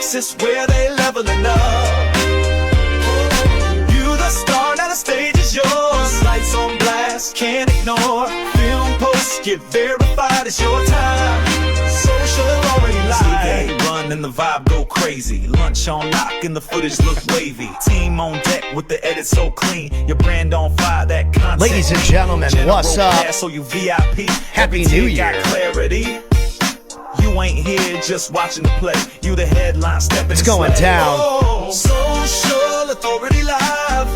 Texas where they leveling up. You the star, now the stage is yours. Lights on blast, can't ignore. Film posts get verified, it's your time. Social already live. Run and the vibe go crazy. Lunch on lock and the footage look wavy. Team on deck with the edit so clean. Your brand on fire, that content. Ladies and gentlemen, what's up? So you VIP. Happy New Year. Got clarity. You ain't here just watching the play. You the headline stepping. It's going down. Oh, Social Authority Live.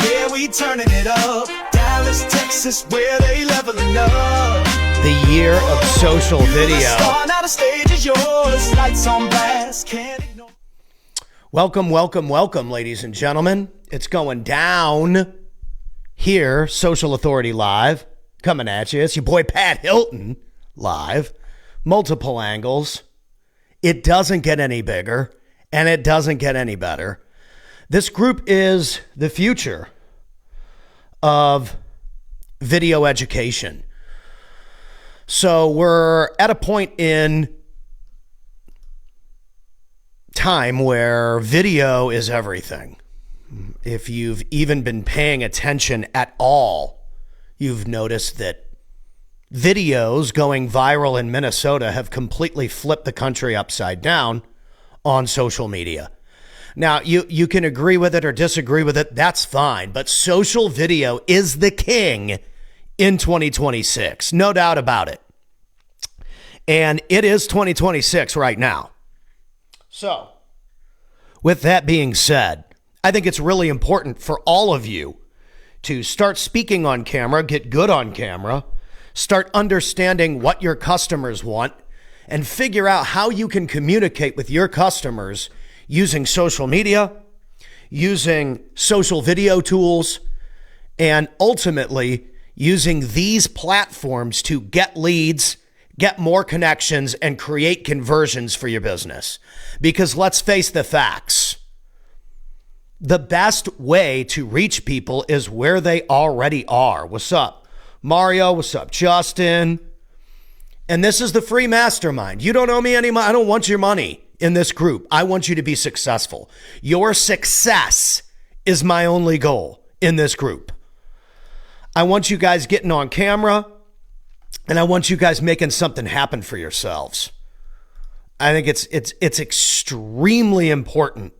Yeah, we turning it up. Dallas, Texas, where they leveling up. The year of social video. Now the stage is yours. Lights on blast. Can't ignore. Welcome, ladies and gentlemen. It's going down here, Social Authority Live, coming at you. It's your boy Pat Hilton live. Multiple angles. It doesn't get any bigger, and it doesn't get any better. This group is the future of video education. So we're at a point in time where video is everything. If you've even been paying attention at all, you've noticed that videos going viral in Minnesota have completely flipped the country upside down on social media. Now, you can agree with it or disagree with it. That's fine. But social video is the king in 2026. No doubt about it. And it is 2026 right now. So, with that being said, I think it's really important for all of you to start speaking on camera, get good on camera, start understanding what your customers want, and figure out how you can communicate with your customers using social media, using social video tools, and ultimately using these platforms to get leads, get more connections, and create conversions for your business. Because let's face the facts. The best way to reach people is where they already are. What's up, Mario? What's up, Justin? And this is the free mastermind. You don't owe me any money. I don't want your money in this group. I want you to be successful. Your success is my only goal in this group. I want you guys getting on camera, and I want you guys making something happen for yourselves. I think it's extremely important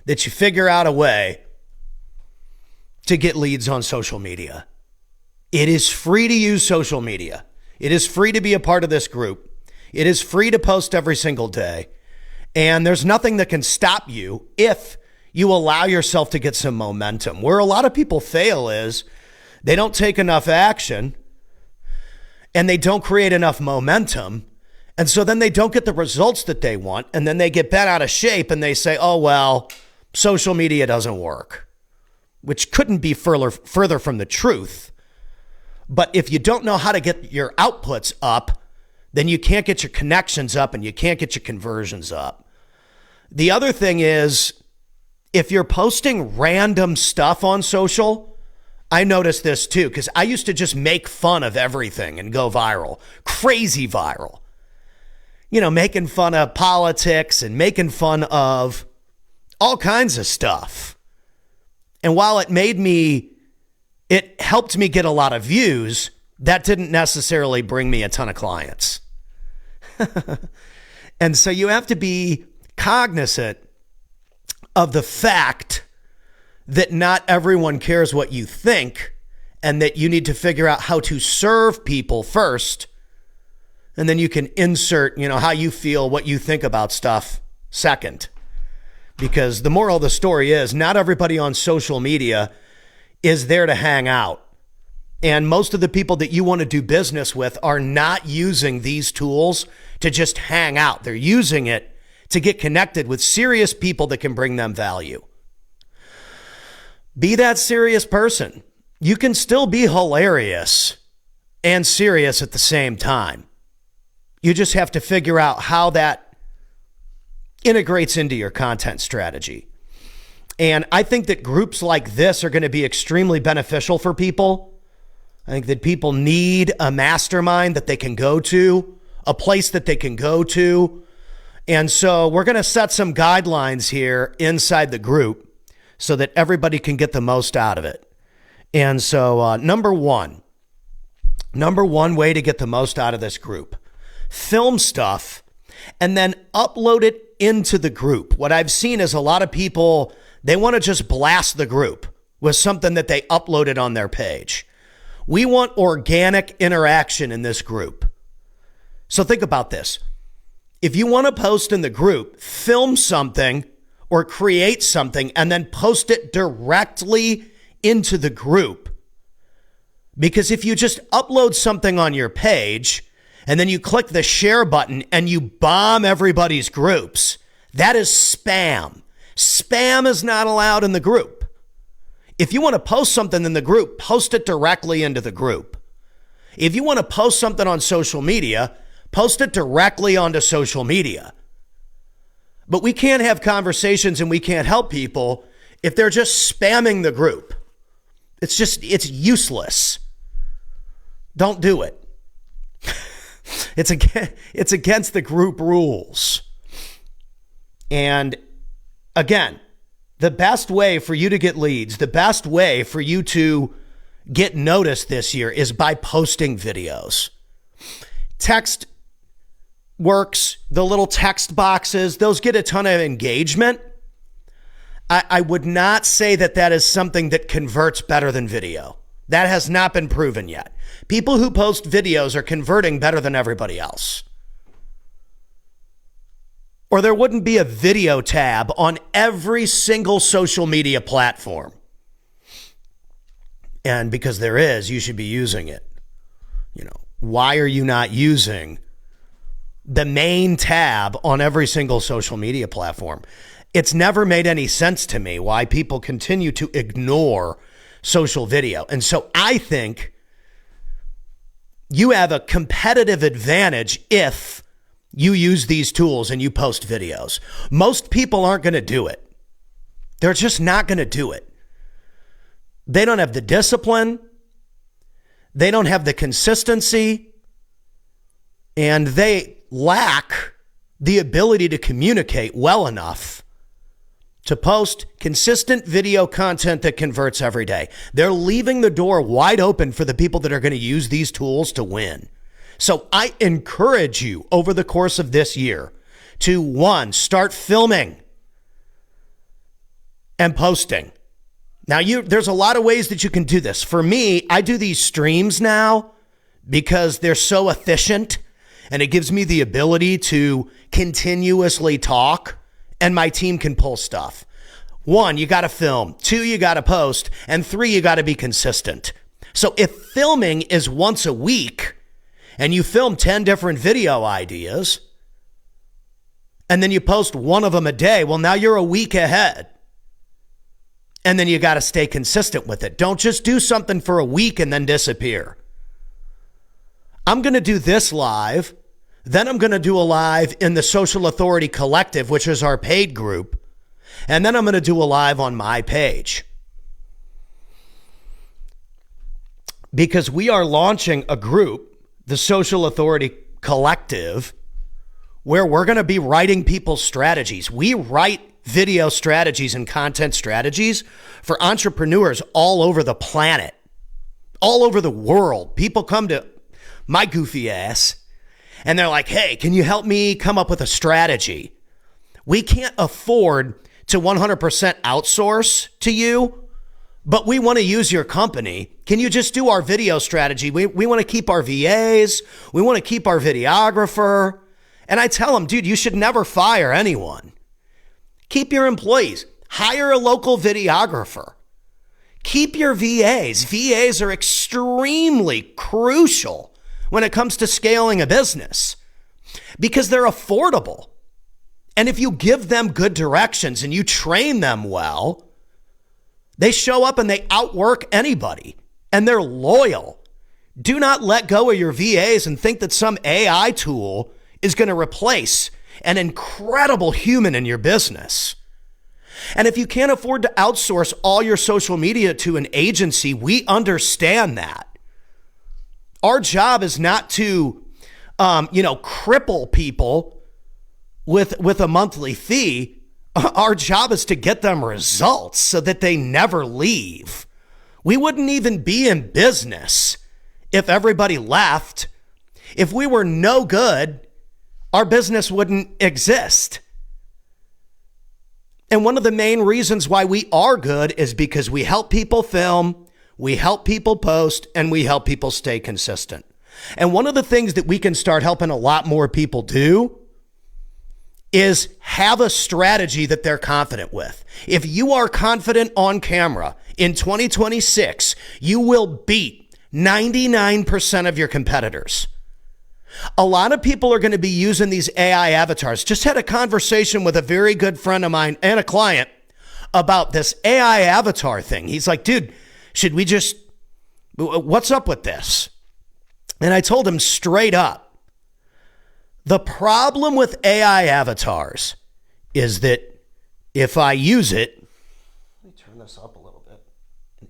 that you figure out a way to get leads on social media. It is free to use social media. It is free to be a part of this group. It is free to post every single day. And there's nothing that can stop you if you allow yourself to get some momentum. Where a lot of people fail is they don't take enough action and they don't create enough momentum. And so then they don't get the results that they want. And then they get bent out of shape and they say, oh, well, social media doesn't work, which couldn't be further from the truth. But if you don't know how to get your outputs up, then you can't get your connections up and you can't get your conversions up. The other thing is, if you're posting random stuff on social, I noticed this too, because I used to just make fun of everything and go viral, crazy viral. You know, making fun of politics and making fun of all kinds of stuff. And while it helped me get a lot of views, that didn't necessarily bring me a ton of clients. And so you have to be cognizant of the fact that not everyone cares what you think, and that you need to figure out how to serve people first. And then you can insert, how you feel, what you think about stuff second. Because the moral of the story is not everybody on social media is there to hang out. And most of the people that you want to do business with are not using these tools to just hang out. They're using it to get connected with serious people that can bring them value. Be that serious person. You can still be hilarious and serious at the same time. You just have to figure out how that integrates into your content strategy. And I think that groups like this are going to be extremely beneficial for people. I think that people need a mastermind that they can go to, a place that they can go to And so we're going to set some guidelines here inside the group so that everybody can get the most out of it. And so number one way to get the most out of this group, film stuff and then upload it into the group. What I've seen is a lot of people, they want to just blast the group with something that they uploaded on their page. We want organic interaction in this group. So think about this. If you want to post in the group, film something or create something and then post it directly into the group. Because if you just upload something on your page and then you click the share button and you bomb everybody's groups, that is spam. Spam is not allowed in the group. If you want to post something in the group, post it directly into the group. If you want to post something on social media, post it directly onto social media. But we can't have conversations and we can't help people if they're just spamming the group. It's useless. Don't do it. It's against the group rules. And again, the best way for you to get leads, the best way for you to get noticed this year is by posting videos. Text works, the little text boxes, those get a ton of engagement. I would not say that is something that converts better than video. That has not been proven yet. People who post videos are converting better than everybody else. Or there wouldn't be a video tab on every single social media platform. And because there is, you should be using it. Why are you not using the main tab on every single social media platform? It's never made any sense to me why people continue to ignore social video. And so I think you have a competitive advantage if you use these tools and you post videos. Most people aren't going to do it. They're just not going to do it. They don't have the discipline. They don't have the consistency. And they lack the ability to communicate well enough to post consistent video content that converts every day. They're leaving the door wide open for the people that are going to use these tools to win. So I encourage you over the course of this year to, one, start filming and posting. Now, there's a lot of ways that you can do this. For me, I do these streams now because they're so efficient and it gives me the ability to continuously talk and my team can pull stuff. 1, you got to film. 2, you got to post. And 3, you got to be consistent. So if filming is once a week and you film 10 different video ideas and then you post one of them a day, well, now you're a week ahead. And then you got to stay consistent with it. Don't just do something for a week and then disappear. I'm going to do this live. Then I'm going to do a live in the Social Authority Collective, which is our paid group. And then I'm going to do a live on my page. Because we are launching a group, the Social Authority Collective, where we're going to be writing people's strategies. We write video strategies and content strategies for entrepreneurs all over the planet, all over the world. People come to my goofy ass and they're like, hey, can you help me come up with a strategy? We can't afford to 100% outsource to you, but we want to use your company. Can you just do our video strategy? We want to keep our VAs. We want to keep our videographer. And I tell them, dude, you should never fire anyone. Keep your employees. Hire a local videographer. Keep your VAs. VAs are extremely crucial when it comes to scaling a business because they're affordable. And if you give them good directions and you train them well, they show up and they outwork anybody and they're loyal. Do not let go of your VAs and think that some AI tool is going to replace an incredible human in your business. And if you can't afford to outsource all your social media to an agency, we understand that. Our job is not to, cripple people with a monthly fee. Our job is to get them results so that they never leave. We wouldn't even be in business if everybody left. If we were no good, our business wouldn't exist. And one of the main reasons why we are good is because we help people film, we help people post, and we help people stay consistent. And one of the things that we can start helping a lot more people do is have a strategy that they're confident with. If you are confident on camera in 2026, you will beat 99% of your competitors. A lot of people are going to be using these AI avatars. Just had a conversation with a very good friend of mine and a client about this AI avatar thing. He's like, dude, what's up with this? And I told him straight up, the problem with AI avatars is that if I use it, let me turn this up a little bit,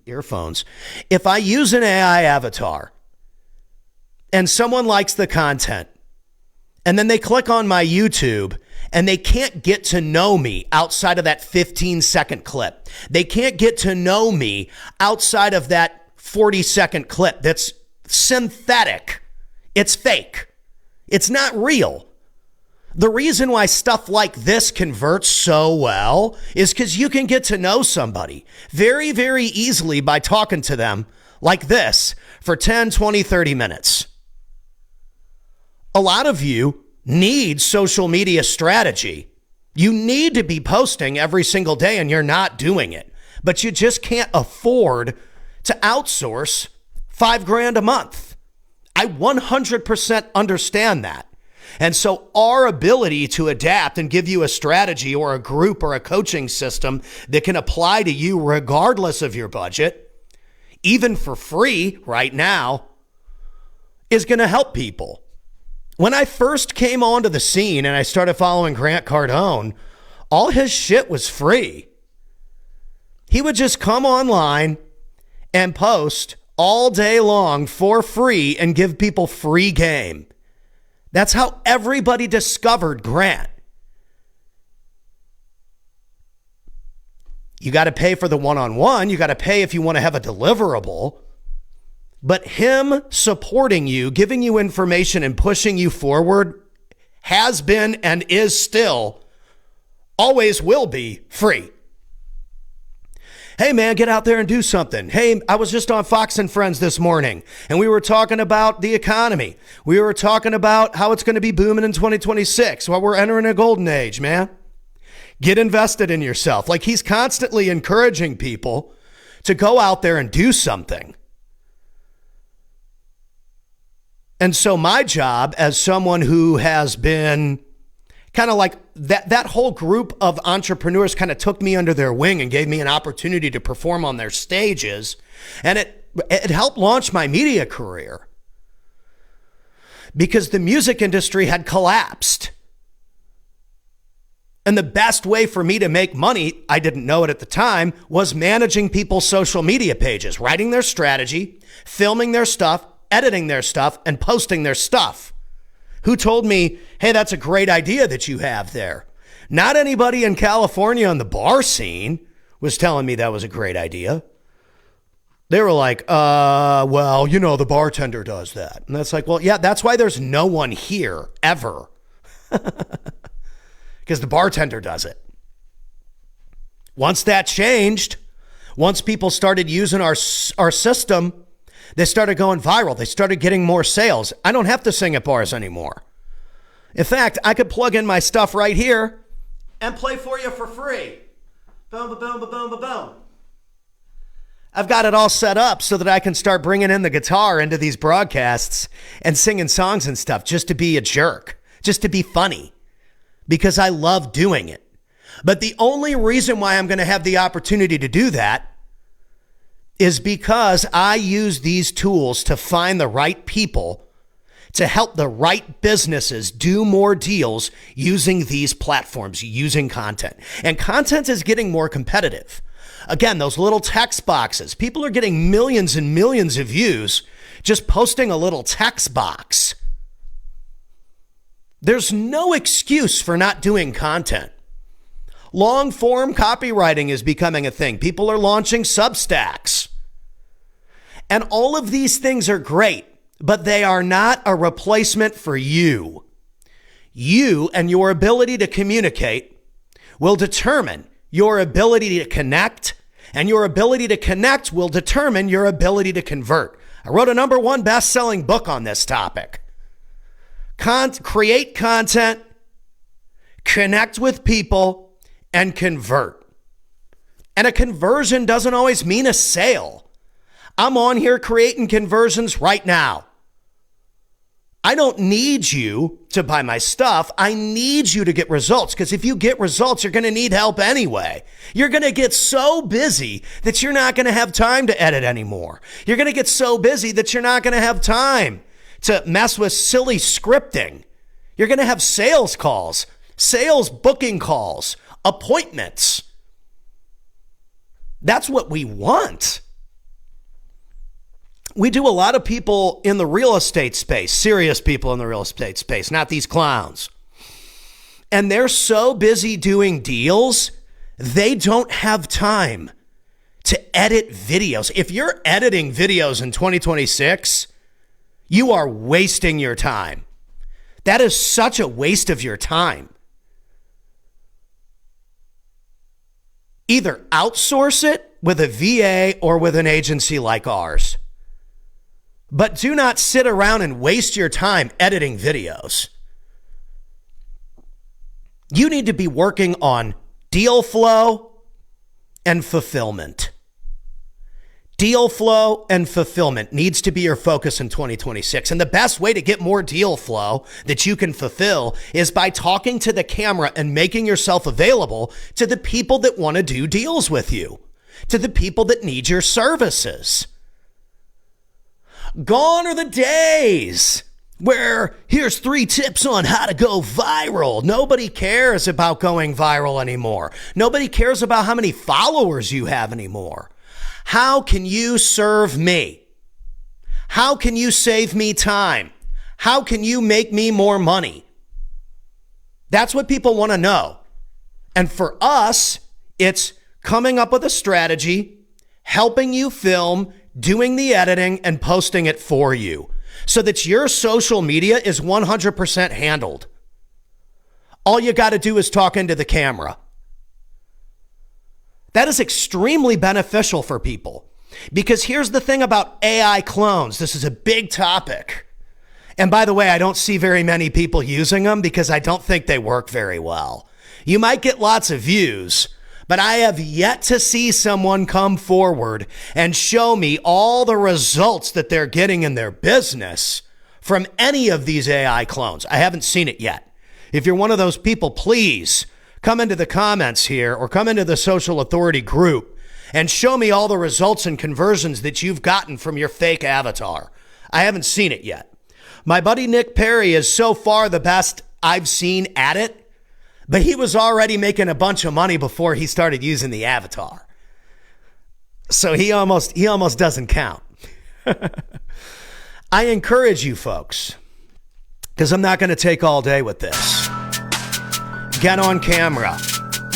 earphones. If I use an AI avatar and someone likes the content and then they click on my YouTube and they can't get to know me outside of that 15-second clip. They can't get to know me outside of that 40-second clip that's synthetic. It's fake. It's not real. The reason why stuff like this converts so well is because you can get to know somebody very, very easily by talking to them like this for 10, 20, 30 minutes. A lot of you need social media strategy. You need to be posting every single day and you're not doing it, but you just can't afford to outsource $5,000 a month. I 100% understand that. And so our ability to adapt and give you a strategy or a group or a coaching system that can apply to you regardless of your budget, even for free right now, is going to help people. When I first came onto the scene and I started following Grant Cardone, all his shit was free. He would just come online and post all day long for free and give people free game. That's how everybody discovered Grant. You got to pay for the one-on-one. You got to pay if you want to have a deliverable. But him supporting you, giving you information and pushing you forward has been and is still, always will be free. Hey, man, get out there and do something. Hey, I was just on Fox and Friends this morning, and we were talking about the economy. We were talking about how it's going to be booming in 2026 while we're entering a golden age, man. Get invested in yourself. Like, he's constantly encouraging people to go out there and do something. And so my job as someone who has been kind of like that whole group of entrepreneurs kind of took me under their wing and gave me an opportunity to perform on their stages. And it helped launch my media career because the music industry had collapsed. And the best way for me to make money, I didn't know it at the time, was managing people's social media pages, writing their strategy, filming their stuff, editing their stuff, and posting their stuff. Who told me, hey, that's a great idea that you have there? Not anybody in California on the bar scene was telling me that was a great idea. They were like, well, you know, the bartender does that. And that's like, well, yeah, that's why there's no one here ever. Because the bartender does it. Once that changed, once people started using our system, they started going viral. They started getting more sales. I don't have to sing at bars anymore. In fact, I could plug in my stuff right here and play for you for free. Boom, boom, boom, boom, boom, boom. I've got it all set up so that I can start bringing in the guitar into these broadcasts and singing songs and stuff just to be a jerk, just to be funny, because I love doing it. But the only reason why I'm going to have the opportunity to do that is because I use these tools to find the right people to help the right businesses do more deals using these platforms, using content. And content is getting more competitive. Again, those little text boxes, people are getting millions and millions of views just posting a little text box. There's no excuse for not doing content. Long form copywriting is becoming a thing. People are launching Substacks. And all of these things are great, but they are not a replacement for you. You and your ability to communicate will determine your ability to connect, and your ability to connect will determine your ability to convert. I wrote a #1 best-selling book on this topic. Create content, connect with people, and convert. And a conversion doesn't always mean a sale. I'm on here creating conversions right now. I don't need you to buy my stuff. I need you to get results, because if you get results, you're going to need help anyway. You're going to get so busy that you're not going to have time to edit anymore. You're going to get so busy that you're not going to have time to mess with silly scripting. You're going to have sales calls, sales booking calls, appointments. That's what we want. We do a lot of people in the real estate space, serious people in the real estate space, not these clowns. And they're so busy doing deals, they don't have time to edit videos. If you're editing videos in 2026, you are wasting your time. That is such a waste of your time. Either outsource it with a VA or with an agency like ours. But do not sit around and waste your time editing videos. You need to be working on deal flow and fulfillment. Deal flow and fulfillment needs to be your focus in 2026. And the best way to get more deal flow that you can fulfill is by talking to the camera and making yourself available to the people that want to do deals with you, to the people that need your services. Gone are the days where here's 3 tips on how to go viral. Nobody cares about going viral anymore. Nobody cares about how many followers you have anymore. How can you serve me? How can you save me time? How can you make me more money? That's what people want to know. And for us, it's coming up with a strategy, helping you film, doing the editing, and posting it for you so that your social media is 100% handled. All you got to do is talk into the camera. That is extremely beneficial for people, because here's the thing about AI clones. This is a big topic. And by the way, I don't see very many people using them because I don't think they work very well. You might get lots of views, but I have yet to see someone come forward and show me all the results that they're getting in their business from any of these AI clones. I haven't seen it yet. If you're one of those people, please come into the comments here or come into the Social Authority group and show me all the results and conversions that you've gotten from your fake avatar. I haven't seen it yet. My buddy Nick Perry is so far the best I've seen at it, but he was already making a bunch of money before he started using the avatar. So he almost doesn't count. I encourage you folks, because I'm not going to take all day with this. Get on camera.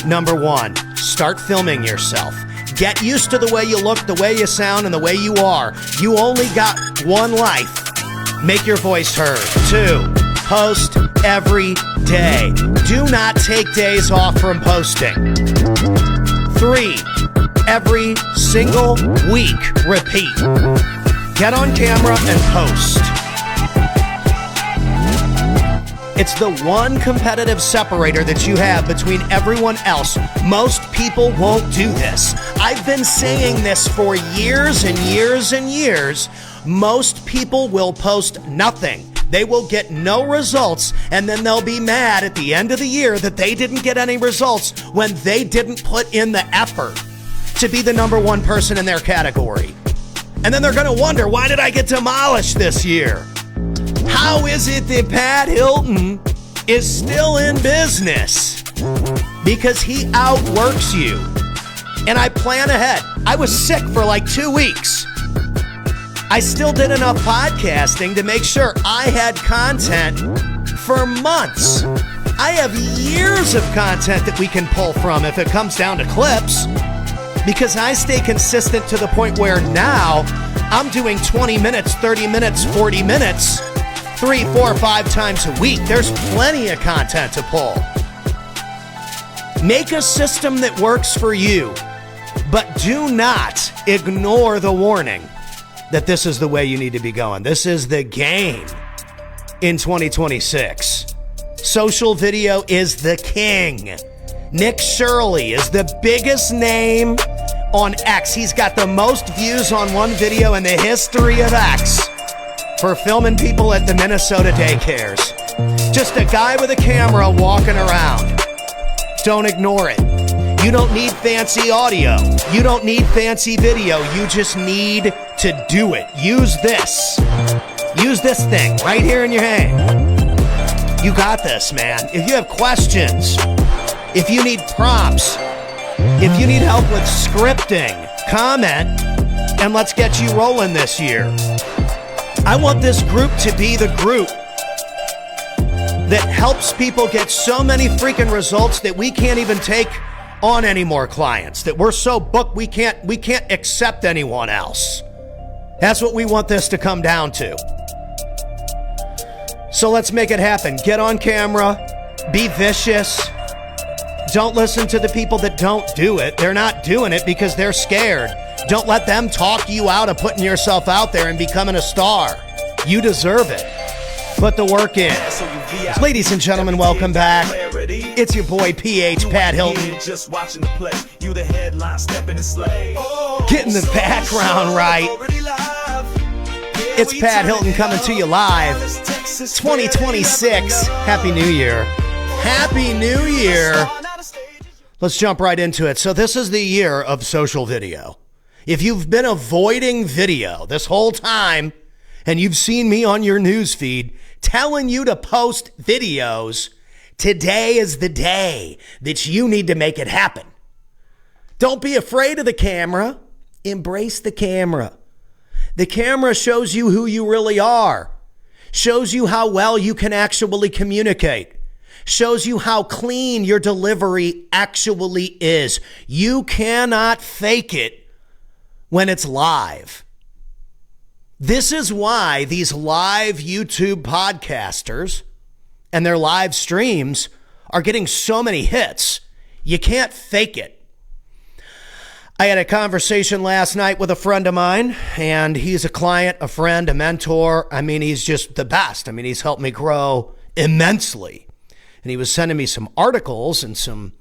#1, start filming yourself. Get used to the way you look, the way you sound, and the way you are. You only got one life. Make your voice heard. 2, post every day. Do not take days off from posting. 3, every single week. Repeat. Get on camera and post. It's the one competitive separator that you have between everyone else. Most people won't do this. I've been saying this for years and years and years. Most people will post nothing. They will get no results, and then they'll be mad at the end of the year that they didn't get any results when they didn't put in the effort to be the #1 person in their category. And then they're going to wonder, why did I get demolished this year? How is it that Pat Hilton is still in business? Because he outworks you. And I plan ahead. I was sick for like 2 weeks. I still did enough podcasting to make sure I had content for months. I have years of content that we can pull from if it comes down to clips, because I stay consistent to the point where now I'm doing 20 minutes, 30 minutes, 40 minutes, 3, 4, 5 times a week. There's plenty of content to pull. Make a system that works for you, but do not ignore the warning that this is the way you need to be going. This is the game in 2026. Social video is the king. Nick Shirley is the biggest name on X. He's got the most views on one video in the history of X for filming people at the Minnesota daycares. Just a guy with a camera walking around. Don't ignore it. You don't need fancy audio. You don't need fancy video. You just need to do it. Use this. Use this thing right here in your hand. You got this, man. If you have questions, if you need prompts, if you need help with scripting, comment, and let's get you rolling this year. I want this group to be the group that helps people get so many freaking results that we can't even take on any more clients, that we're so booked we can't accept anyone else. That's what we want this to come down to. So let's make it happen. Get on camera, be vicious. Don't listen to the people that don't do it. They're not doing it because they're scared. Don't let them talk you out of putting yourself out there and becoming a star. You deserve it. Put the work in. Ladies and gentlemen, welcome back. It's your boy PH, Pat Hilton. Getting the background right. It's Pat Hilton coming to you live. 2026. Happy New Year. Happy New Year. Let's jump right into it. So this is the year of social video. If you've been avoiding video this whole time and you've seen me on your news feed telling you to post videos, today is the day that you need to make it happen. Don't be afraid of the camera. Embrace the camera. The camera shows you who you really are, shows you how well you can actually communicate, shows you how clean your delivery actually is. You cannot fake it when it's live. This is why these live YouTube podcasters and their live streams are getting so many hits. You can't fake it. I had a conversation last night with a friend of mine, and he's a client, a friend, a mentor. I mean, he's just the best. I mean, he's helped me grow immensely. And he was sending me some articles and some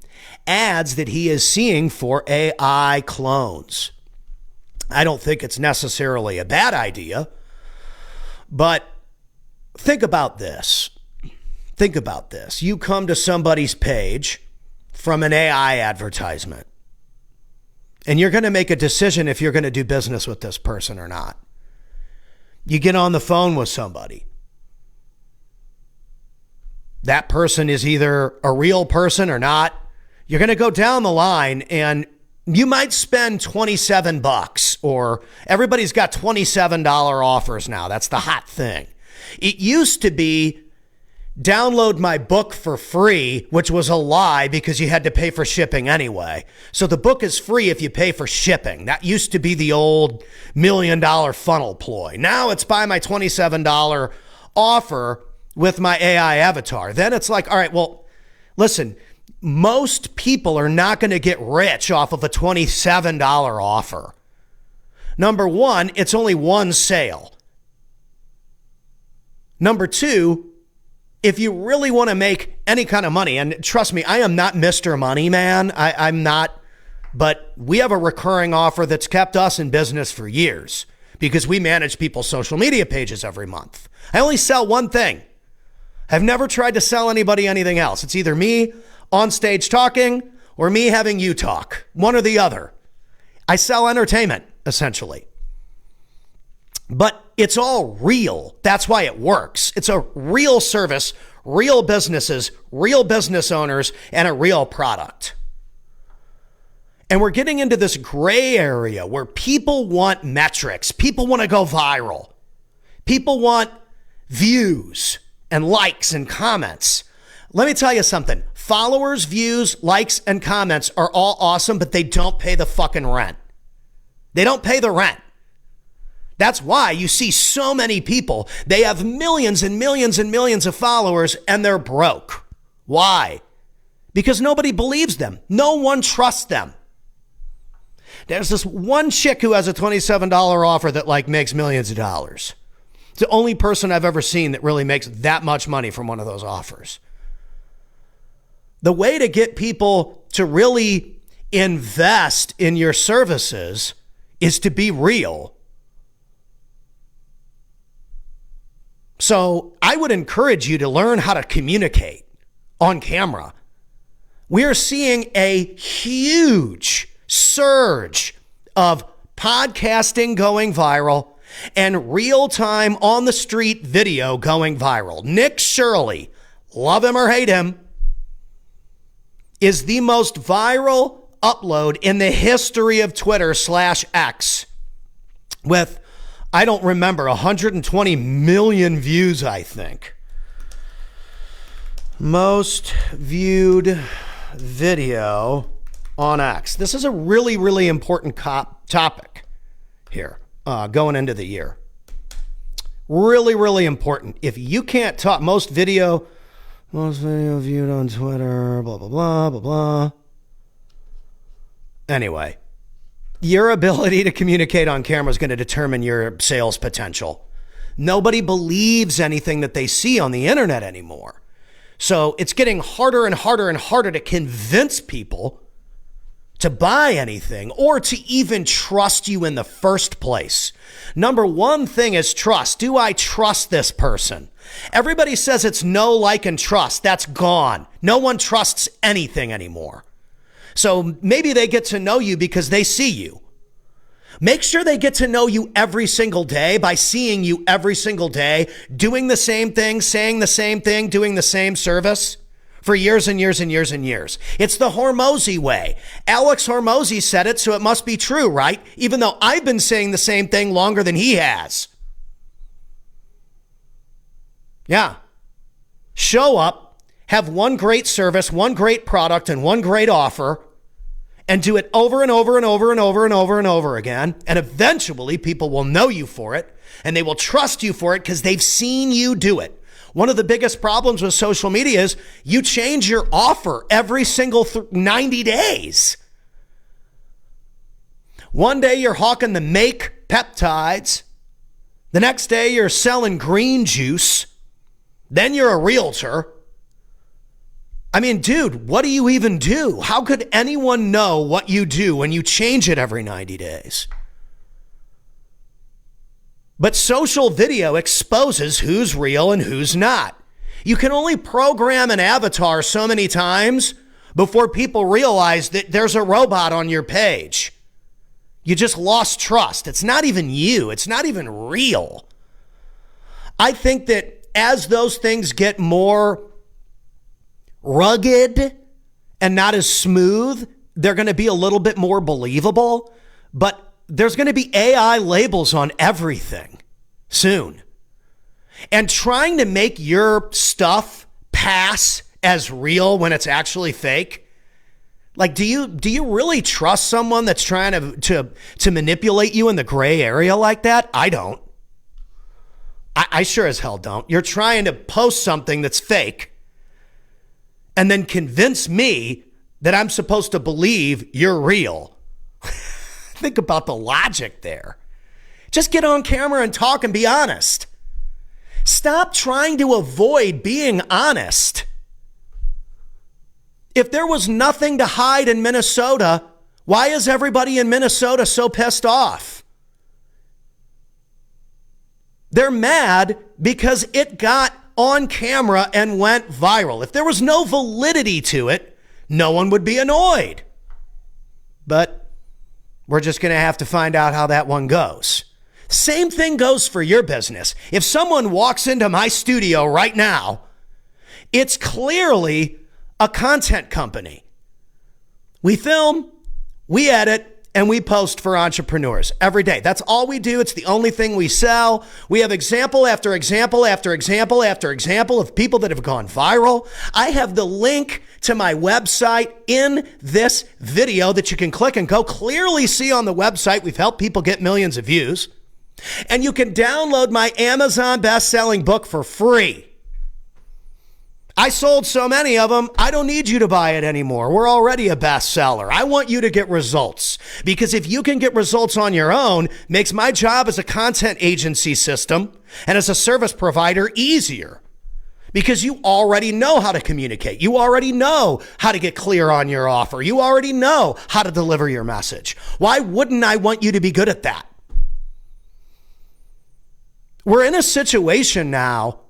ads that he is seeing for AI clones. I don't think it's necessarily a bad idea, but think about this. Think about this. You come to somebody's page from an AI advertisement, and you're going to make a decision if you're going to do business with this person or not. You get on the phone with somebody. That person is either a real person or not. You're going to go down the line and you might spend $27, or everybody's got $27 offers now. That's the hot thing. It used to be download my book for free, which was a lie because you had to pay for shipping anyway. So the book is free if you pay for shipping. That used to be the old $1 million funnel ploy. Now it's buy my $27 offer with my AI avatar. Then it's like, all right, well, listen, most people are not going to get rich off of a $27 offer. Number one, it's only one sale. Number two, if you really want to make any kind of money, and trust me, I am not Mr. Money Man. I'm not, but we have a recurring offer that's kept us in business for years because we manage people's social media pages every month. I only sell one thing. I've never tried to sell anybody anything else. It's either me on stage talking or me having you talk, one or the other. I sell entertainment, essentially. But it's all real. That's why it works. It's a real service, real businesses, real business owners, and a real product. And we're getting into this gray area where people want metrics. People want to go viral. People want views. and likes and comments. Let me tell you something. Followers, views, likes, and comments are all awesome, but they don't pay the fucking rent. They don't pay the rent. That's why you see so many people, they have millions and millions and millions of followers and they're broke. Why? Because nobody believes them. No one trusts them. There's this one chick who has a $27 offer that like makes millions of dollars. It's the only person I've ever seen that really makes that much money from one of those offers. The way to get people to really invest in your services is to be real. So I would encourage you to learn how to communicate on camera. We are seeing a huge surge of podcasting going viral and real-time on the street video going viral. Nick Shirley, love him or hate him, is the most viral upload in the history of Twitter/X with, I don't remember, 120 million views, I think. Most viewed video on X. This is a really, really important topic here going into the year. Really, really important. If you can't talk, most video viewed on Twitter, blah, blah, blah, blah, blah. Anyway, your ability to communicate on camera is going to determine your sales potential. Nobody believes anything that they see on the internet anymore. So it's getting harder and harder and harder to convince people to buy anything or to even trust you in the first place. Number one thing is trust. Do I trust this person? Everybody says it's know, like, and trust. That's gone. No one trusts anything anymore. So maybe they get to know you because they see you. Make sure they get to know you every single day by seeing you every single day, doing the same thing, saying the same thing, doing the same service for years and years and years and years. It's the Hormozy way. Alex Hormozy said it, so it must be true, right? Even though I've been saying the same thing longer than he has. Yeah. Show up, have one great service, one great product, and one great offer, and do it over and over and over and over and over and over again. And eventually people will know you for it and they will trust you for it because they've seen you do it. One of the biggest problems with social media is you change your offer every single 90 days. One day you're hawking the Make peptides. The next day you're selling green juice. Then you're a realtor. I mean, dude, what do you even do? How could anyone know what you do when you change it every 90 days? But social video exposes who's real and who's not. You can only program an avatar so many times before people realize that there's a robot on your page. You just lost trust. It's not even you. It's not even real. I think that as those things get more rugged and not as smooth, they're going to be a little bit more believable, but there's going to be AI labels on everything soon. And trying to make your stuff pass as real when it's actually fake. Like, do you really trust someone that's trying to manipulate you in the gray area like that? I don't. I sure as hell don't. You're trying to post something that's fake and then convince me that I'm supposed to believe you're real. Think about the logic there. Just get on camera and talk and be honest. Stop trying to avoid being honest. If there was nothing to hide in Minnesota, why is everybody in Minnesota so pissed off? They're mad because it got on camera and went viral. If there was no validity to it, no one would be annoyed. But we're just going to have to find out how that one goes. Same thing goes for your business. If someone walks into my studio right now, it's clearly a content company. We film, we edit, and we post for entrepreneurs every day. That's all we do. It's the only thing we sell. We have example after example after example after example of people that have gone viral. I have the link to my website in this video that you can click and go clearly see on the website. We've helped people get millions of views. And you can download my Amazon best-selling book for free. I sold so many of them, I don't need you to buy it anymore. We're already a bestseller. I want you to get results, because if you can get results on your own, makes my job as a content agency system and as a service provider easier, because you already know how to communicate. You already know how to get clear on your offer. You already know how to deliver your message. Why wouldn't I want you to be good at that? We're in a situation now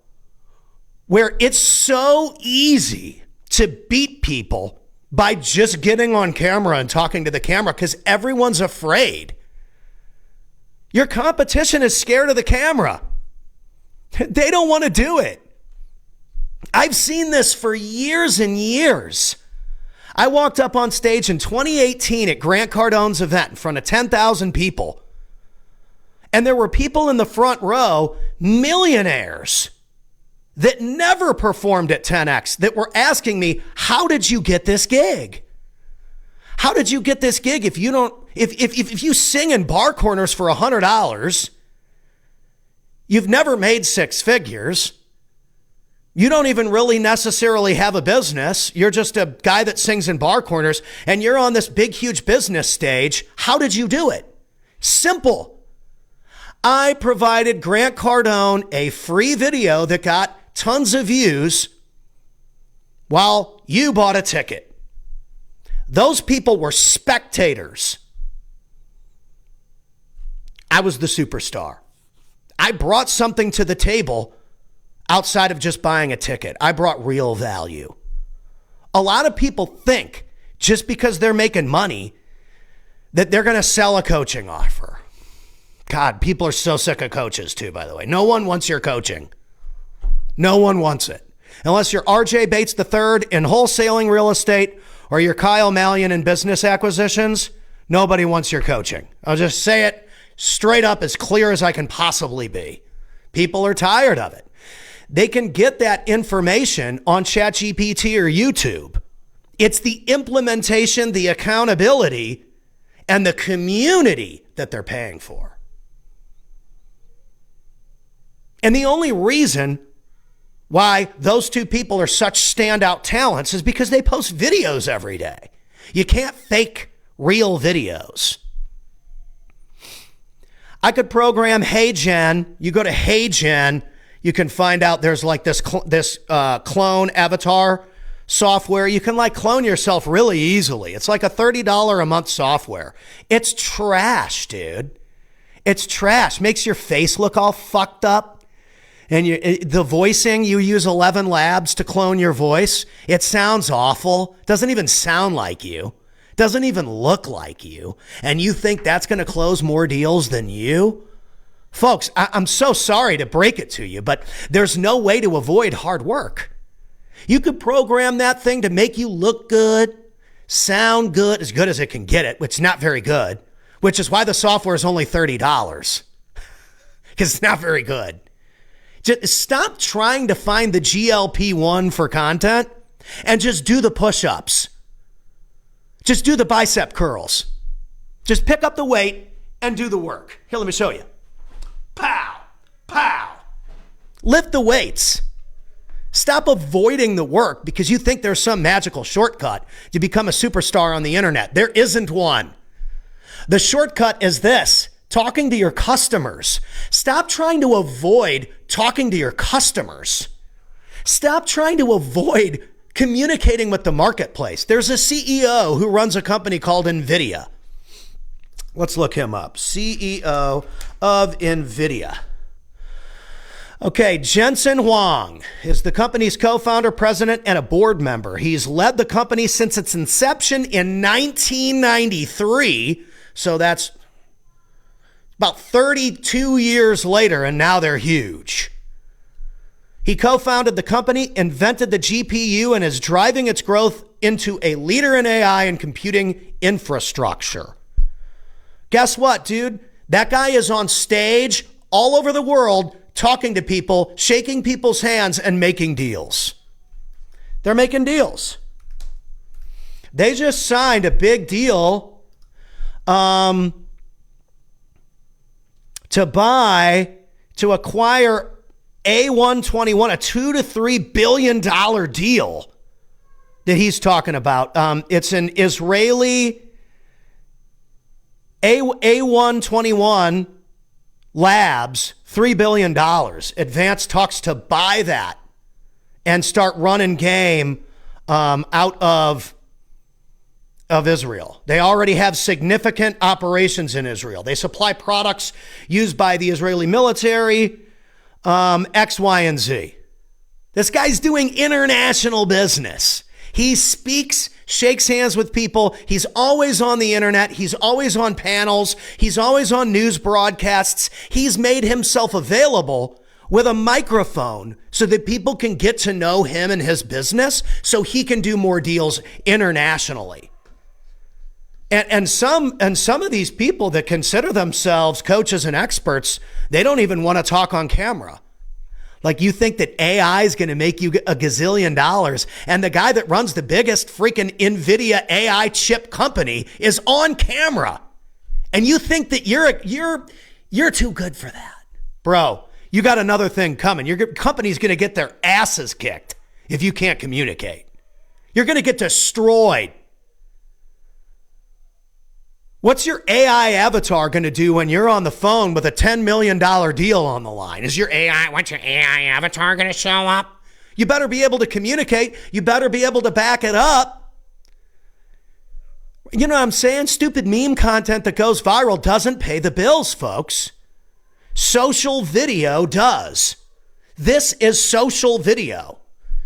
where it's so easy to beat people by just getting on camera and talking to the camera, because everyone's afraid. Your competition is scared of the camera. They don't want to do it. I've seen this for years and years. I walked up on stage in 2018 at Grant Cardone's event in front of 10,000 people. And there were people in the front row, millionaires, that never performed at 10X, that were asking me, how did you get this gig? How did you get this gig if you sing in bar corners for $100, you've never made six figures, you don't even really necessarily have a business, you're just a guy that sings in bar corners, and you're on this big, huge business stage. How did you do it? Simple. I provided Grant Cardone a free video that got tons of views while you bought a ticket. Those people were spectators. I was the superstar. I brought something to the table outside of just buying a ticket. I brought real value. A lot of people think just because they're making money that they're going to sell a coaching offer. God, people are so sick of coaches too, by the way. No one wants your coaching. No one wants it. Unless you're RJ Bates III in wholesaling real estate or you're Kyle Mallion in business acquisitions, nobody wants your coaching. I'll just say it straight up, as clear as I can possibly be. People are tired of it. They can get that information on ChatGPT or YouTube. It's the implementation, the accountability, and the community that they're paying for. And the only reason why those two people are such standout talents is because they post videos every day. You can't fake real videos. I could program Hey Gen. You go to Hey Gen, you can find out there's like this clone avatar software. You can like clone yourself really easily. It's like a $30 a month software. It's trash, dude. It's trash. Makes your face look all fucked up. And the voicing, you use 11 Labs to clone your voice. It sounds awful. Doesn't even sound like you. Doesn't even look like you. And you think that's going to close more deals than you? Folks, I'm so sorry to break it to you, but there's no way to avoid hard work. You could program that thing to make you look good, sound good as it can get it, which is not very good, which is why the software is only $30, because it's not very good. Just stop trying to find the GLP-1 for content and just do the push-ups. Just do the bicep curls. Just pick up the weight and do the work. Here, let me show you. Pow, pow. Lift the weights. Stop avoiding the work because you think there's some magical shortcut to become a superstar on the internet. There isn't one. The shortcut is this: talking to your customers. Stop trying to avoid talking to your customers. Stop trying to avoid communicating with the marketplace. There's a CEO who runs a company called NVIDIA. Let's look him up. CEO of NVIDIA. Okay, Jensen Huang is the company's co-founder, president, and a board member. He's led the company since its inception in 1993. So that's about 32 years later, and now they're huge. He co-founded the company, invented the GPU, and is driving its growth into a leader in AI and computing infrastructure. Guess what, dude? That guy is on stage all over the world talking to people, shaking people's hands, and making deals. They're making deals. They just signed a big deal to acquire A121, a $2 to $3 billion deal that he's talking about. It's an Israeli A121 Labs, $3 billion. Advanced talks to buy that and start running game out of Israel. They already have significant operations in Israel. They supply products used by the Israeli military, X, Y, and Z. This guy's doing international business. He speaks, shakes hands with people. He's always on the internet. He's always on panels. He's always on news broadcasts. He's made himself available with a microphone so that people can get to know him and his business so he can do more deals internationally. And some of these people that consider themselves coaches and experts, they don't even want to talk on camera. Like, you think that AI is going to make you a gazillion dollars, and the guy that runs the biggest freaking NVIDIA AI chip company is on camera, and you think that you're too good for that. Bro, you got another thing coming. Your company's going to get their asses kicked if you can't communicate. You're going to get destroyed. What's your AI avatar going to do when you're on the phone with a $10 million deal on the line? What's your AI avatar going to show up? You better be able to communicate. You better be able to back it up. You know what I'm saying? Stupid meme content that goes viral doesn't pay the bills, folks. Social video does. This is social video.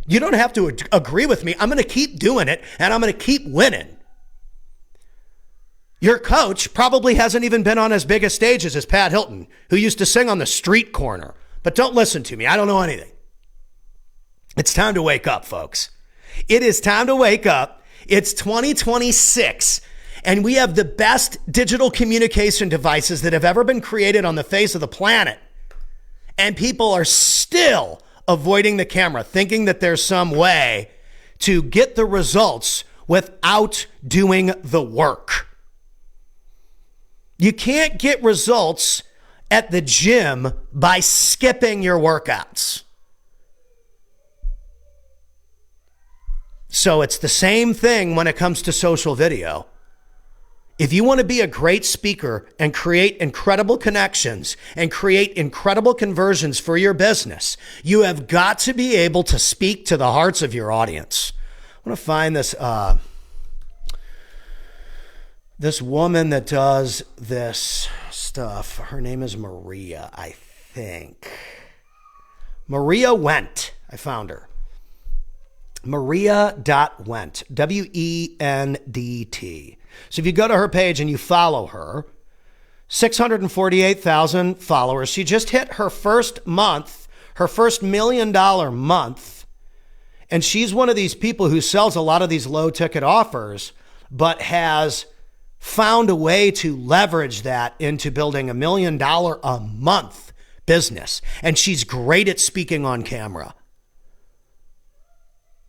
You don't have to agree with me. I'm going to keep doing it, and I'm going to keep winning. Your coach probably hasn't even been on as big a stages as Pat Hilton, who used to sing on the street corner. But don't listen to me. I don't know anything. It's time to wake up, folks. It is time to wake up. It's 2026, and we have the best digital communication devices that have ever been created on the face of the planet. And people are still avoiding the camera, thinking that there's some way to get the results without doing the work. You can't get results at the gym by skipping your workouts. So it's the same thing when it comes to social video. If you want to be a great speaker and create incredible connections and create incredible conversions for your business, you have got to be able to speak to the hearts of your audience. I want to find this woman that does this stuff. Her name is Maria, I think. Maria Wendt. I found her. Maria.Wendt. Wendt. So if you go to her page and you follow her, 648,000 followers. She just hit her first month, her first $1 million month. And she's one of these people who sells a lot of these low ticket offers, but has found a way to leverage that into building $1 million a month business. And she's great at speaking on camera.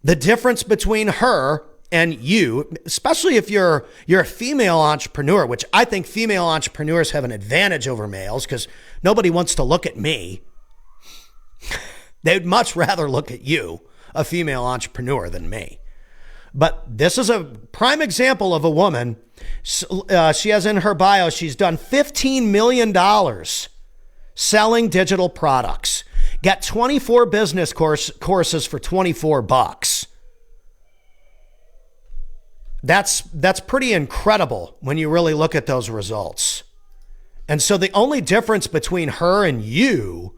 The difference between her and you, especially if you're a female entrepreneur, which I think female entrepreneurs have an advantage over males because nobody wants to look at me. They'd much rather look at you, a female entrepreneur, than me. But this is a prime example of a woman. She has in her bio, she's done $15 million selling digital products. Got 24 business courses for $24. That's pretty incredible when you really look at those results. And so the only difference between her and you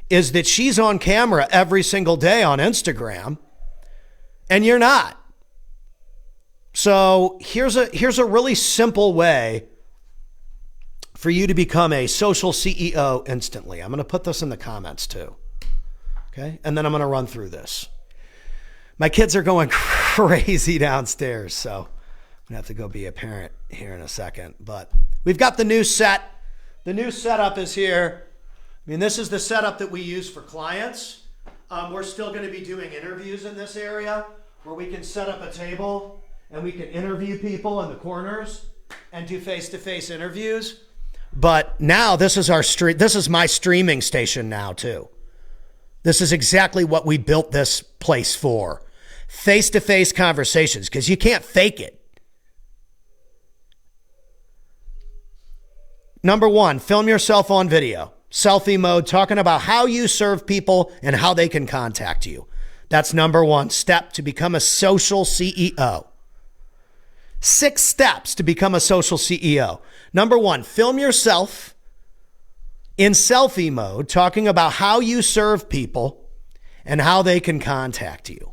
is that she's on camera every single day on Instagram and you're not. So here's a really simple way for you to become a social CEO instantly. I'm going to put this in the comments too. Okay. And then I'm going to run through this. My kids are going crazy downstairs, so I'm going to have to go be a parent here in a second. But We've got the new set. The new setup is here. I mean, this is the setup that we use for clients. We're still going to be doing interviews in this area where we can set up a table and we can interview people in the corners and do face-to-face interviews. But now this is this is my streaming station now too. This is exactly what we built this place for. Face-to-face conversations, because you can't fake it. Number 1, film yourself on video. Selfie mode, talking about how you serve people and how they can contact you. That's number 1 step to become a social CEO. 6 steps to become a social CEO. Number 1, film yourself in selfie mode, talking about how you serve people and how they can contact you.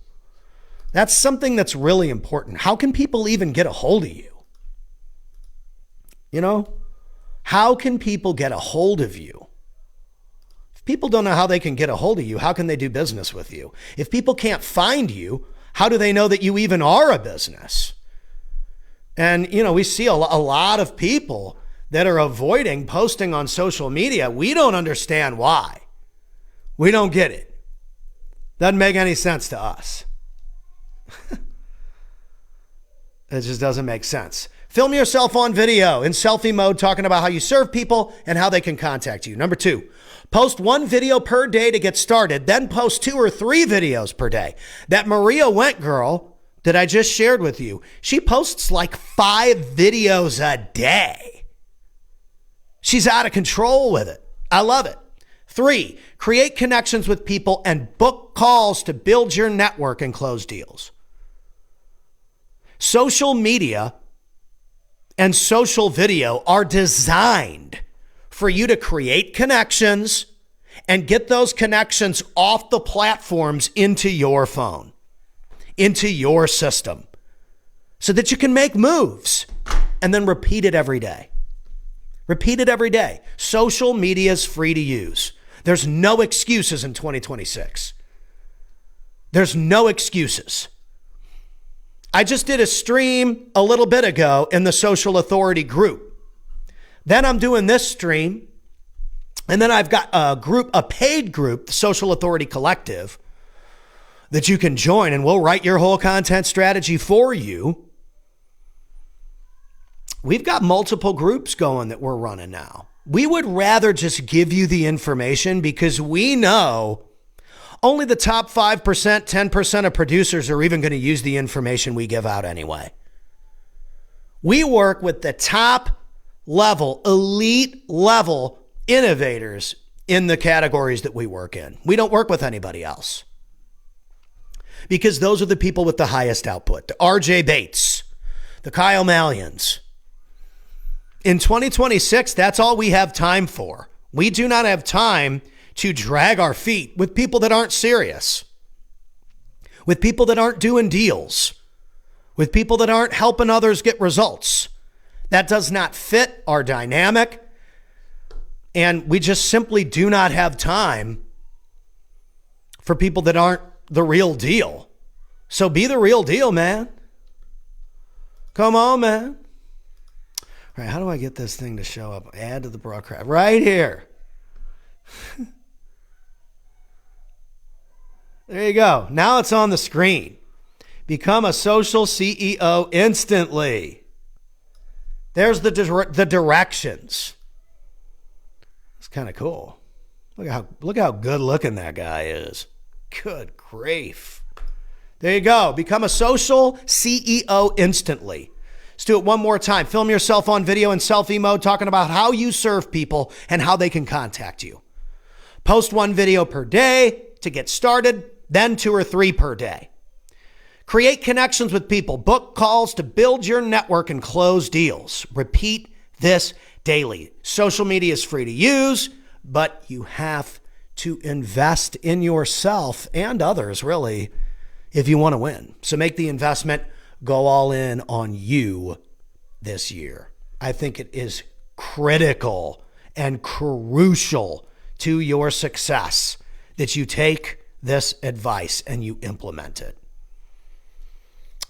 That's something that's really important. How can people even get a hold of you? You know, how can people get a hold of you? If people don't know how they can get a hold of you, how can they do business with you? If people can't find you, how do they know that you even are a business? And, you know, we see a lot of people that are avoiding posting on social media. We don't understand why. We don't get it. Doesn't make any sense to us. It just doesn't make sense. Film yourself on video in selfie mode, talking about how you serve people and how they can contact you. Number 2, post 1 video per day to get started, then post 2 or 3 videos per day. That Maria Went girl that I just shared with you, she posts like 5 videos a day. She's out of control with it. I love it. 3, create connections with people and book calls to build your network and close deals. Social media and social video are designed for you to create connections and get those connections off the platforms into your phone, into your system, so that you can make moves and then repeat it every day. Repeat it every day. Social media is free to use. There's no excuses in 2026. There's no excuses. I just did a stream a little bit ago in the Social Authority group. Then I'm doing this stream. And then I've got a paid group, the Social Authority Collective, that you can join, and we'll write your whole content strategy for you. We've got multiple groups going that we're running now. We would rather just give you the information because we know only the top 5%, 10% of producers are even going to use the information we give out anyway. We work with the top level, elite level innovators in the categories that we work in. We don't work with anybody else because those are the people with the highest output. The RJ Bates, the Kyle Mallions. In 2026, that's all we have time for. We do not have time to drag our feet with people that aren't serious, with people that aren't doing deals, with people that aren't helping others get results. That does not fit our dynamic, and we just simply do not have time for people that aren't the real deal. So be the real deal, man. Come on, man. All right, how do I get this thing to show up? Add to the broadcast. Right here. There you go. Now it's on the screen. Become a social CEO instantly. There's the directions. It's kind of cool. Look how good looking that guy is. Good grief. There you go. Become a social CEO instantly. Let's do it one more time. Film yourself on video in selfie mode, talking about how you serve people and how they can contact you. Post 1 video per day to get started, then 2 or 3 per day. Create connections with people. Book calls to build your network and close deals. Repeat this daily. Social media is free to use, but you have to invest in yourself and others, really, if you want to win. So make the investment. Go all in on you this year. I think it is critical and crucial to your success that you take this advice and you implement it.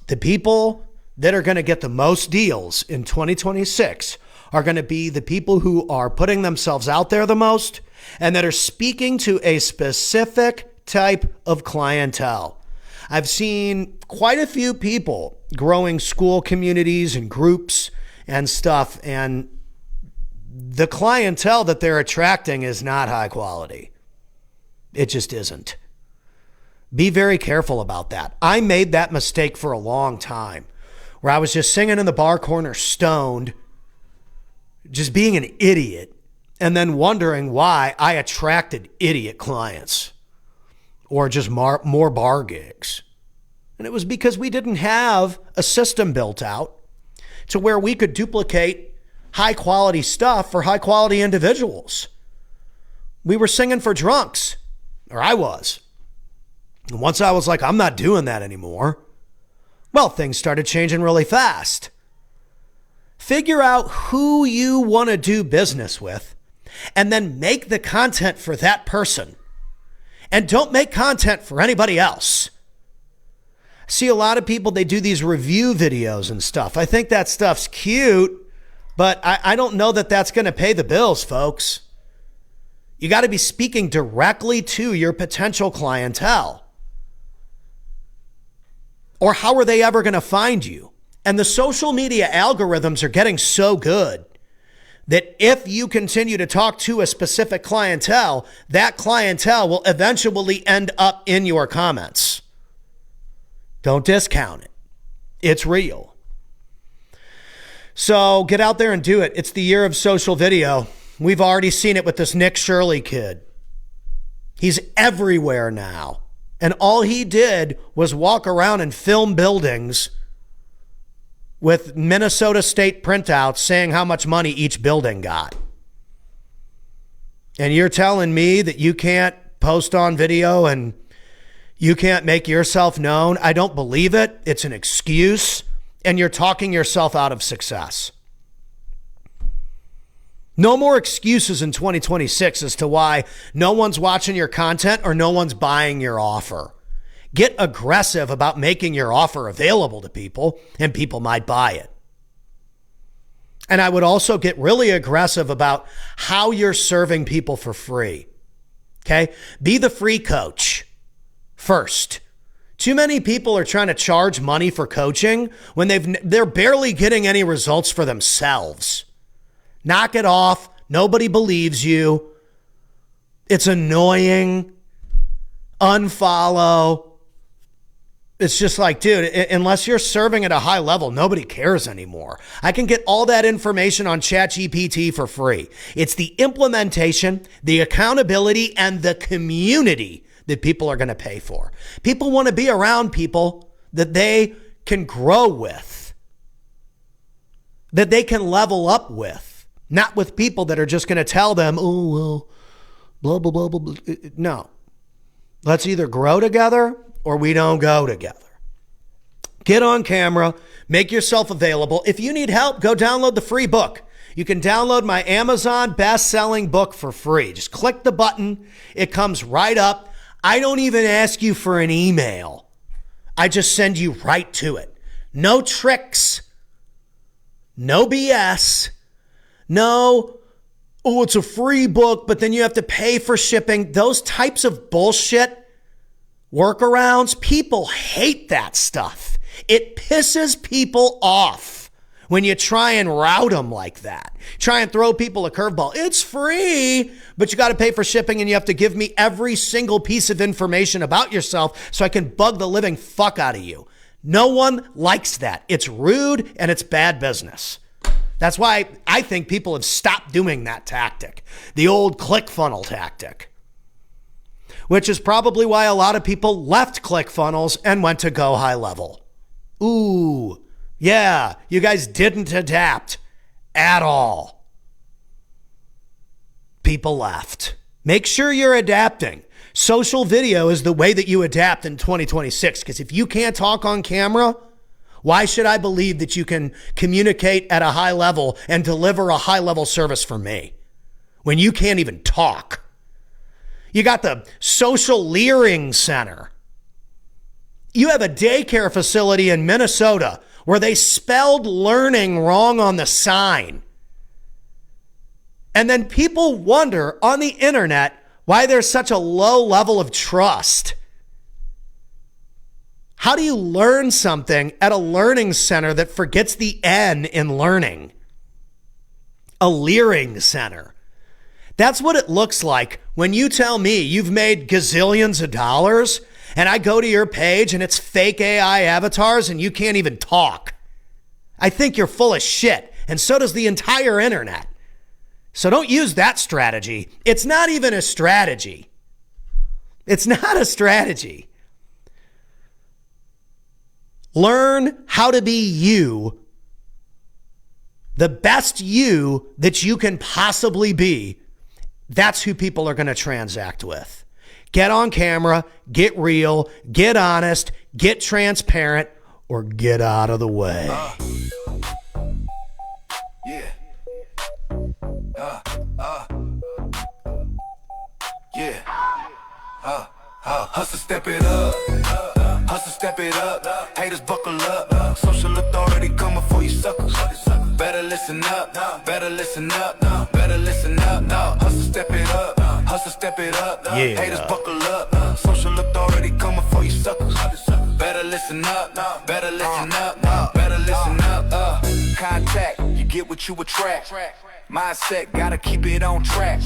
The people that are going to get the most deals in 2026 are going to be the people who are putting themselves out there the most and that are speaking to a specific type of clientele. I've seen quite a few people growing school communities and groups and stuff, and the clientele that they're attracting is not high quality. It just isn't. Be very careful about that. I made that mistake for a long time where I was just singing in the bar corner stoned, just being an idiot, and then wondering why I attracted idiot clients or just more bar gigs. And it was because we didn't have a system built out to where we could duplicate high quality stuff for high quality individuals. We were singing for drunks, or I was. And once I was like, I'm not doing that anymore, well, things started changing really fast. Figure out who you want to do business with and then make the content for that person. And don't make content for anybody else. See a lot of people, they do these review videos and stuff. I think that stuff's cute, but I don't know that that's going to pay the bills, folks. You got to be speaking directly to your potential clientele. Or how are they ever going to find you? And the social media algorithms are getting so good that if you continue to talk to a specific clientele, that clientele will eventually end up in your comments. Don't discount it. It's real. So get out there and do it. It's the year of social video. We've already seen it with this Nick Shirley kid. He's everywhere now. And all he did was walk around and film buildings with Minnesota State printouts saying how much money each building got. And you're telling me that you can't post on video and you can't make yourself known? I don't believe it. It's an excuse, and you're talking yourself out of success. No more excuses in 2026 as to why no one's watching your content or no one's buying your offer. Get aggressive about making your offer available to people, and people might buy it. And I would also get really aggressive about how you're serving people for free. Okay? Be the free coach first. Too many people are trying to charge money for coaching when they're barely getting any results for themselves. Knock it off. Nobody believes you. It's annoying. Unfollow. It's just like, dude, unless you're serving at a high level, nobody cares anymore. I can get all that information on ChatGPT for free. It's the implementation, the accountability, and the community that people are going to pay for. People want to be around people that they can grow with, that they can level up with. Not with people that are just going to tell them, oh, well, blah, blah, blah, blah, blah. No. Let's either grow together or we don't go together. Get on camera. Make yourself available. If you need help, go download the free book. You can download my Amazon best-selling book for free. Just click the button. It comes right up. I don't even ask you for an email. I just send you right to it. No tricks. No BS. No, oh, it's a free book, but then you have to pay for shipping. Those types of bullshit workarounds, people hate that stuff. It pisses people off when you try and route them like that. Try and throw people a curveball. It's free, but you got to pay for shipping and you have to give me every single piece of information about yourself so I can bug the living fuck out of you. No one likes that. It's rude and it's bad business. That's why I think people have stopped doing that tactic, the old ClickFunnels tactic, which is probably why a lot of people left ClickFunnels and went to Go High Level. Ooh, yeah, you guys didn't adapt at all. People left. Make sure you're adapting. Social video is the way that you adapt in 2026, because if you can't talk on camera, why should I believe that you can communicate at a high level and deliver a high level service for me when you can't even talk? You got the social leering center. You have a daycare facility in Minnesota where they spelled learning wrong on the sign. And then people wonder on the internet why there's such a low level of trust. How do you learn something at a learning center that forgets the N in learning? A leering center. That's what it looks like when you tell me you've made gazillions of dollars and I go to your page and it's fake AI avatars and you can't even talk. I think you're full of shit, and so does the entire internet. So don't use that strategy. It's not even a strategy. It's not a strategy. Learn how to be you, the best you that you can possibly be. That's who people are going to transact with. Get on camera, get real, get honest, get transparent, or get out of the way. Yeah. Hustle, step it up. Hustle, step it up. Haters, buckle up. Social authority coming for you suckers. Better listen up. Better listen up. Better listen up. Hustle, step it up. Hustle, step it up. Yeah. Haters, buckle up. Social authority coming for you suckers. Better listen up. Better listen up. Better listen up. Contact, you get what you attract. Mindset, gotta keep it on track.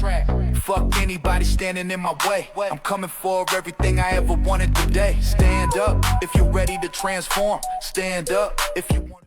Fuck anybody standing in my way. I'm coming for everything I ever wanted today. Stand up if you're ready to transform. Stand up if you want.